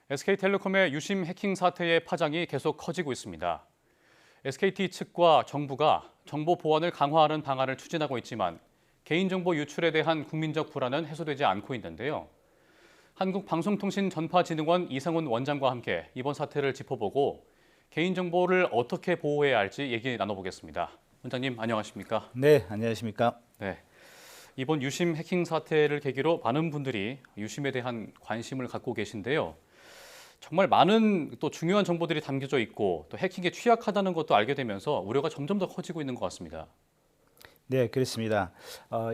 SK텔레콤의 유심 해킹 사태의 파장이 계속 커지고 있습니다. SKT 측과 정부가 정보 보안을 강화하는 방안을 추진하고 있지만 개인정보 유출에 대한 국민적 불안은 해소되지 않고 있는데요. 한국방송통신전파진흥원 이상훈 원장과 함께 이번 사태를 짚어보고 개인정보를 어떻게 보호해야 할지 얘기 나눠보겠습니다. 원장님 안녕하십니까? 네, 안녕하십니까? 네. 이번 유심 해킹 사태를 계기로 많은 분들이 유심에 대한 관심을 갖고 계신데요. 정말 많은 또 중요한 정보들이 담겨져 있고 또 해킹에 취약하다는 것도 알게 되면서 우려가 점점 더 커지고 있는 것 같습니다. 네, 그렇습니다.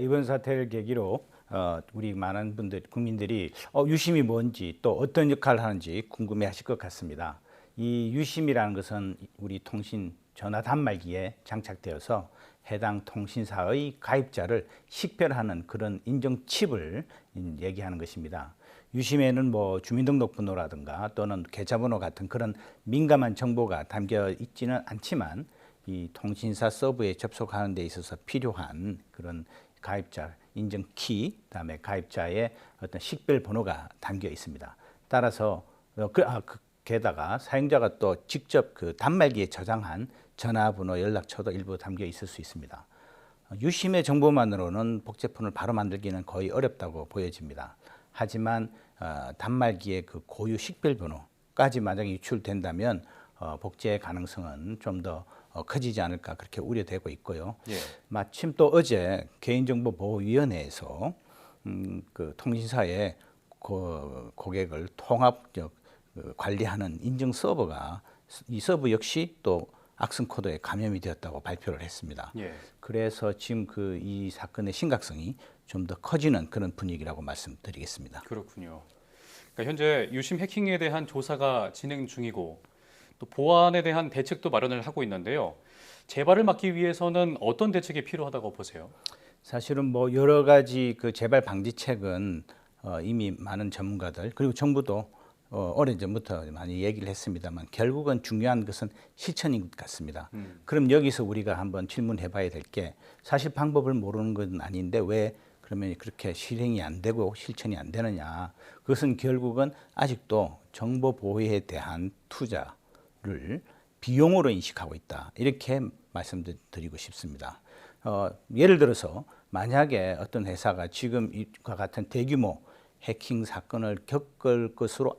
이번 사태를 계기로 우리 많은 분들, 국민들이 유심이 뭔지 또 어떤 역할을 하는지 궁금해하실 것 같습니다. 이 유심이라는 것은 우리 통신 전화 단말기에 장착되어서 해당 통신사의 가입자를 식별하는 그런 인증 칩을 얘기하는 것입니다. 유심에는 뭐 주민등록번호라든가 또는 계좌번호 같은 그런 민감한 정보가 담겨 있지는 않지만 이 통신사 서버에 접속하는 데 있어서 필요한 그런 가입자 인증 키, 그다음에 가입자의 어떤 식별 번호가 담겨 있습니다. 따라서 게다가 사용자가 또 직접 그 단말기에 저장한 전화번호, 연락처도 일부 담겨 있을 수 있습니다. 유심의 정보만으로는 복제폰을 바로 만들기는 거의 어렵다고 보여집니다. 하지만 단말기의 그 고유 식별번호까지 만약에 유출된다면 복제 가능성은 좀 더 커지지 않을까 그렇게 우려되고 있고요. 예. 마침 또 어제 개인정보보호위원회에서 그 통신사의 고객을 통합적 관리하는 인증 서버가 이 서버 역시 또 악성 코드에 감염이 되었다고 발표를 했습니다. 예. 그래서 지금 이 사건의 심각성이 좀 더 커지는 그런 분위기라고 말씀드리겠습니다. 그렇군요. 그러니까 현재 유심 해킹에 대한 조사가 진행 중이고 또 보안에 대한 대책도 마련을 하고 있는데요. 재발을 막기 위해서는 어떤 대책이 필요하다고 보세요? 사실은 뭐 여러 가지 그 재발 방지책은 이미 많은 전문가들 그리고 정부도 오래전부터 많이 얘기를 했습니다만 결국은 중요한 것은 실천인 것 같습니다. 그럼 여기서 우리가 한번 질문해 봐야 될 게 사실 방법을 모르는 건 아닌데 왜 그러면 그렇게 실행이 안 되고 실천이 안 되느냐. 그것은 결국은 아직도 정보 보호에 대한 투자를 비용으로 인식하고 있다. 이렇게 말씀드리고 싶습니다. 예를 들어서 만약에 어떤 회사가 지금 이와 같은 대규모 해킹 사건을 겪을 것으로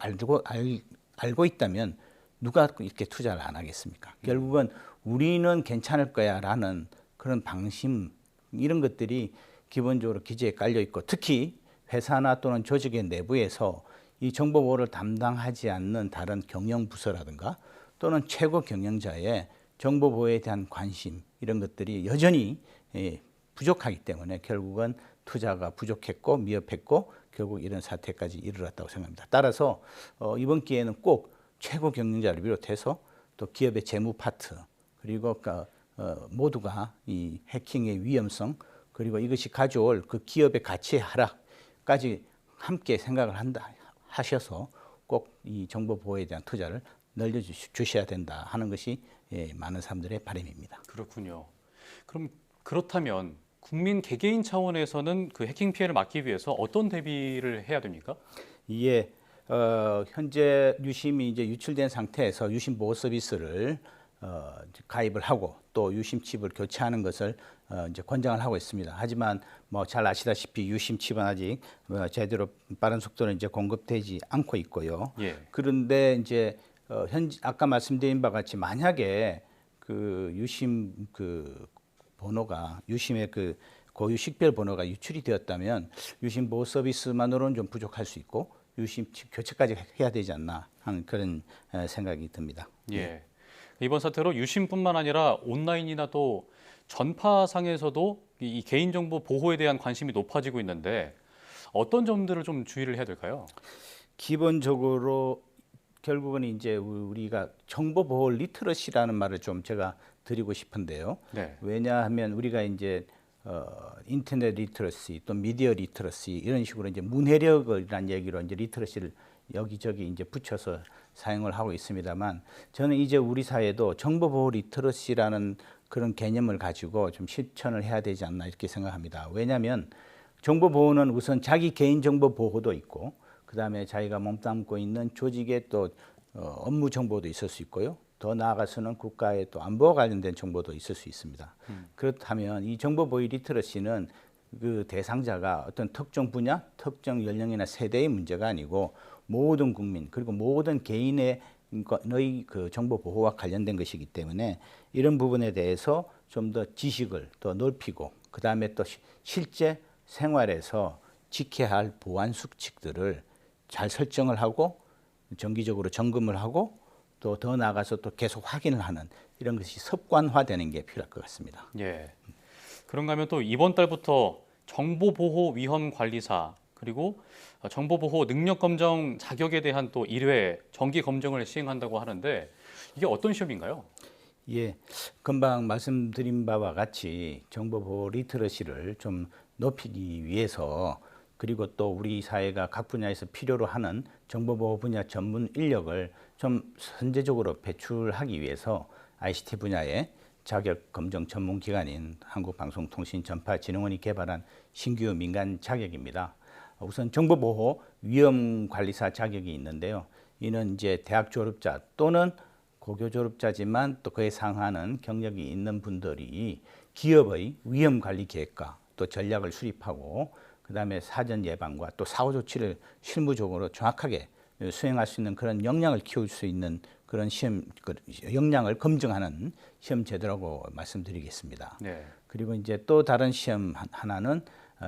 알고 있다면 누가 이렇게 투자를 안 하겠습니까? 결국은 우리는 괜찮을 거야라는 그런 방심 이런 것들이 기본적으로 기재에 깔려 있고 특히 회사나 또는 조직의 내부에서 이 정보 보호를 담당하지 않는 다른 경영 부서라든가 또는 최고 경영자의 정보 보호에 대한 관심 이런 것들이 여전히 부족하기 때문에 결국은 투자가 부족했고 미흡했고 결국 이런 사태까지 이르렀다고 생각합니다. 따라서 이번 기회는 꼭 최고 경영자를 비롯해서 또 기업의 재무 파트 그리고 모두가 이 해킹의 위험성 그리고 이것이 가져올 그 기업의 가치의 하락까지 함께 생각을 하셔서 꼭 이 정보 보호에 대한 투자를 늘려주셔야 된다 하는 것이 많은 사람들의 바람입니다. 그렇군요. 그럼 그렇다면 국민 개개인 차원에서는 그 해킹 피해를 막기 위해서 어떤 대비를 해야 됩니까? 이에 현재 유심이 이제 유출된 상태에서 유심 보호 서비스를 가입을 하고 또 유심 칩을 교체하는 것을 이제 권장을 하고 있습니다. 하지만 뭐 잘 아시다시피 유심 칩은 아직 제대로 빠른 속도로 이제 공급되지 않고 있고요. 예. 그런데 이제 아까 말씀드린 바와 같이 만약에 그 유심 그 번호가 유심의 그 고유 식별 번호가 유출이 되었다면 유심 보호 서비스만으로는 좀 부족할 수 있고 유심 칩 교체까지 해야 되지 않나 하는 그런 생각이 듭니다. 예. 이번 사태로 유심뿐만 아니라 온라인이나 또 전파상에서도 이 개인정보 보호에 대한 관심이 높아지고 있는데 어떤 점들을 좀 주의를 해야 될까요? 기본적으로 결국은 이제 우리가 정보 보호 리터러시라는 말을 좀 제가 드리고 싶은데요. 네. 왜냐하면 우리가 이제 인터넷 리터러시 또 미디어 리터러시 이런 식으로 이제 문해력이라는 얘기로 이제 리터러시를 여기저기 이제 붙여서 사용을 하고 있습니다만 저는 이제 우리 사회도 정보 보호 리터러시라는 그런 개념을 가지고 좀 실천을 해야 되지 않나 이렇게 생각합니다. 왜냐하면 정보 보호는 우선 자기 개인 정보 보호도 있고 그다음에 자기가 몸담고 있는 조직의 또 업무 정보도 있을 수 있고요. 더 나아가서는 국가의 또 안보와 관련된 정보도 있을 수 있습니다. 그렇다면 이 정보 보호 리터러시는 그 대상자가 어떤 특정 분야, 특정 연령이나 세대의 문제가 아니고 모든 국민 그리고 모든 개인의 그 정보 보호와 관련된 것이기 때문에 이런 부분에 대해서 좀 더 지식을 더 넓히고 그다음에 또 실제 생활에서 지켜야 할 보안 수칙들을 잘 설정을 하고 정기적으로 점검을 하고 또 더 나아가서 또 계속 확인을 하는 이런 것이 습관화되는 게 필요할 것 같습니다. 예. 그런가 하면 또 이번 달부터 정보보호위험관리사 그리고 정보보호 능력검정 자격에 대한 또 1회 정기 검정을 시행한다고 하는데 이게 어떤 시험인가요? 예, 금방 말씀드린 바와 같이 정보보호 리터러시를 좀 높이기 위해서 그리고 또 우리 사회가 각 분야에서 필요로 하는 정보보호 분야 전문 인력을 좀 선제적으로 배출하기 위해서 ICT 분야의 자격 검정 전문 기관인 한국방송통신전파진흥원이 개발한 신규 민간 자격입니다. 우선 정보보호 위험관리사 자격이 있는데요. 이는 이제 대학 졸업자 또는 고교 졸업자지만 또 그에 상하는 경력이 있는 분들이 기업의 위험관리 계획과 또 전략을 수립하고 그다음에 사전 예방과 또 사후 조치를 실무적으로 정확하게 수행할 수 있는 그런 역량을 키울 수 있는 그런 시험 역량을 검증하는 시험 제도라고 말씀드리겠습니다. 네. 그리고 이제 또 다른 시험 하나는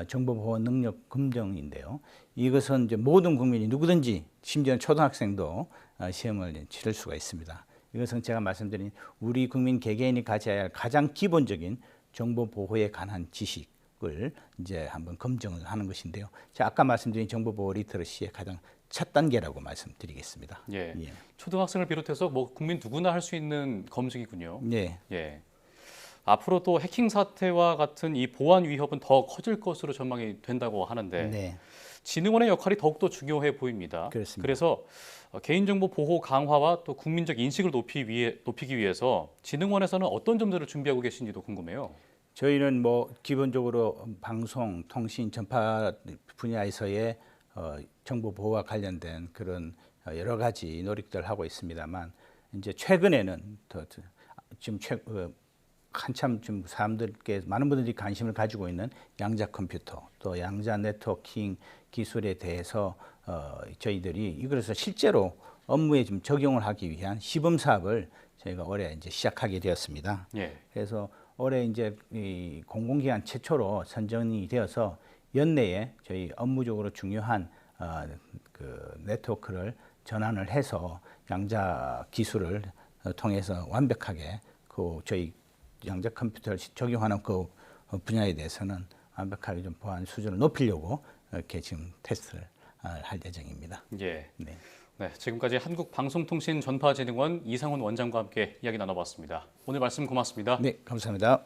정보보호 능력 검정인데요. 이것은 이제 모든 국민이 누구든지 심지어 초등학생도 시험을 치를 수가 있습니다. 이것은 제가 말씀드린 우리 국민 개개인이 가져야 할 가장 기본적인 정보 보호에 관한 지식을 이제 한번 검증을 하는 것인데요. 제가 아까 말씀드린 정보 보호 리터러시의 가장 첫 단계라고 말씀드리겠습니다. 예. 예. 초등학생을 비롯해서 뭐 국민 누구나 할 수 있는 검증이군요. 네. 예. 앞으로 또 해킹 사태와 같은 이 보안 위협은 더 커질 것으로 전망이 된다고 하는데 네. 진흥원의 역할이 더욱더 중요해 보입니다. 그렇습니다. 그래서 개인정보 보호 강화와 또 국민적 인식을 높이기 위해서 진흥원에서는 어떤 점들을 준비하고 계신지도 궁금해요. 저희는 뭐 기본적으로 방송, 통신, 전파 분야에서의 정보 보호와 관련된 그런 여러 가지 노력들을 하고 있습니다만 이제 최근에는 지금 한참 좀 사람들께 많은 분들이 관심을 가지고 있는 양자 컴퓨터 또 양자 네트워킹 기술에 대해서 저희들이 이것을 실제로 업무에 좀 적용을 하기 위한 시범 사업을 저희가 올해 이제 시작하게 되었습니다. 예. 그래서 올해 이제 이 공공기관 최초로 선정이 되어서 연내에 저희 업무적으로 중요한 그 네트워크를 전환을 해서 양자 기술을 통해서 완벽하게 그 저희 양자 컴퓨터를 적용하는 그 분야에 대해서는 완벽하게 좀 보안 수준을 높이려고 이렇게 지금 테스트를 할 예정입니다. 예. 네. 네, 지금까지 한국방송통신전파진흥원 이상훈 원장과 함께 이야기 나눠봤습니다. 오늘 말씀 고맙습니다. 네, 감사합니다.